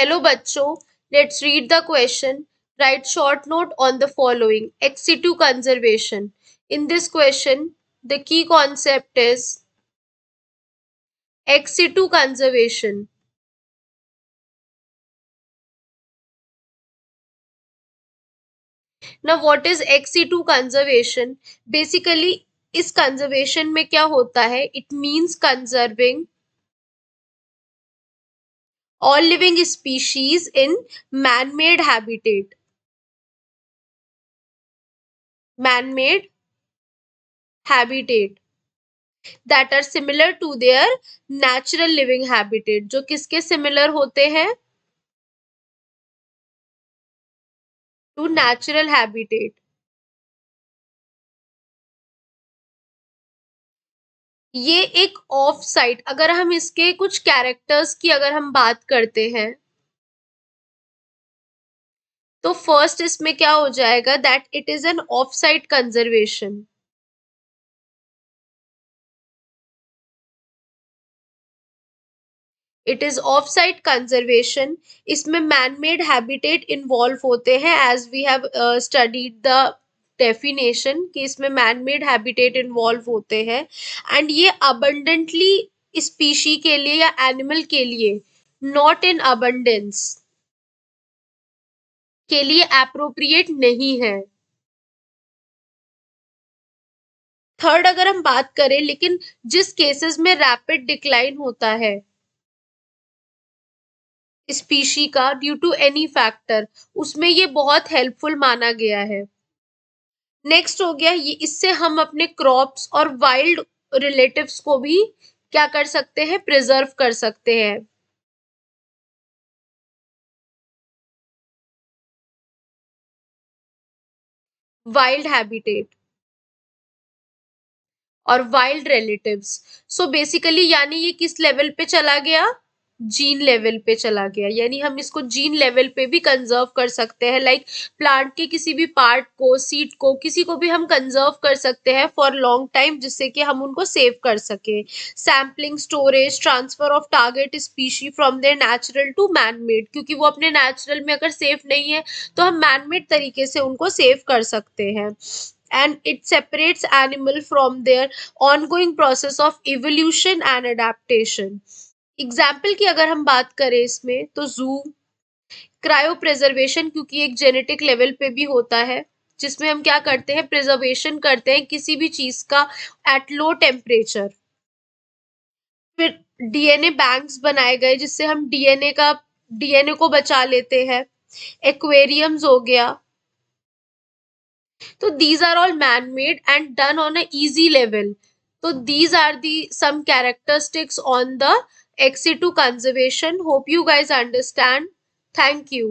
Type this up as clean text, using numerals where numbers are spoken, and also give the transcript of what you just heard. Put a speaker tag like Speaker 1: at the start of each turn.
Speaker 1: Hello बच्चों, let's read the question. Write short note on the following. Ex-situ conservation. In this question, the key concept is ex-situ conservation. Now, what is ex-situ conservation? Basically, इस conservation में क्या होता है? It means conserving all living species in man-made habitat. Man-made habitat that are similar to their natural living habitat. जो किसके similar होते हैं? To natural habitat. ये एक ऑफ साइट, अगर हम इसके कुछ कैरेक्टर्स की अगर हम बात करते हैं तो फर्स्ट इसमें क्या हो जाएगा, that it is an off site conservation. It is off site conservation. इसमें मैन मेड हैबिटेट इन्वॉल्व होते हैं, as we have studied the definition कि इसमें मैन मेड हैबिटेट इन्वॉल्व होते हैं. एंड ये अबंडेंटली स्पीशी के लिए या एनिमल के लिए, नॉट इन अबंडेंस के लिए एप्रोप्रिएट नहीं है. थर्ड अगर हम बात करें, लेकिन जिस केसेस में रैपिड डिक्लाइन होता है स्पीशी का ड्यू टू एनी फैक्टर, उसमें ये बहुत हेल्पफुल माना गया है. नेक्स्ट हो गया ये, इससे हम अपने क्रॉप्स और वाइल्ड रिलेटिव्स को भी क्या कर सकते हैं, प्रिजर्व कर सकते हैं. वाइल्ड हैबिटेट और वाइल्ड रिलेटिव्स. सो बेसिकली यानी ये किस लेवल पे चला गया, जीन लेवल पे चला गया. यानी हम इसको जीन लेवल पे भी कंजर्व कर सकते हैं. लाइक प्लांट के किसी भी पार्ट को, सीड को, किसी को भी हम कंजर्व कर सकते हैं फॉर लॉन्ग टाइम, जिससे कि हम उनको सेव कर सके. Sampling, storage, transfer of target species from their natural to man made, क्योंकि वो अपने नेचुरल में अगर सेफ नहीं है तो हम मैन मेड तरीके से उनको सेव कर सकते हैं. And it separates animal from their ongoing process of evolution and adaptation. Example की अगर हम बात करें इसमें तो जू, क्रायो प्रिजर्वेशन, क्योंकि एक जेनेटिक लेवल पे भी होता है, जिसमें हम क्या करते हैं, प्रिजर्वेशन करते हैं किसी भी चीज का एट लो टेम्परेचर. फिर डीएनए बैंक्स बनाए गए जिससे हम डीएनए को बचा लेते हैं. एक्वेरियम्स हो गया. तो these are all man made and done on a easy level. So these are the some characteristics on the ex situ conservation. Hope you guys understand. Thank you.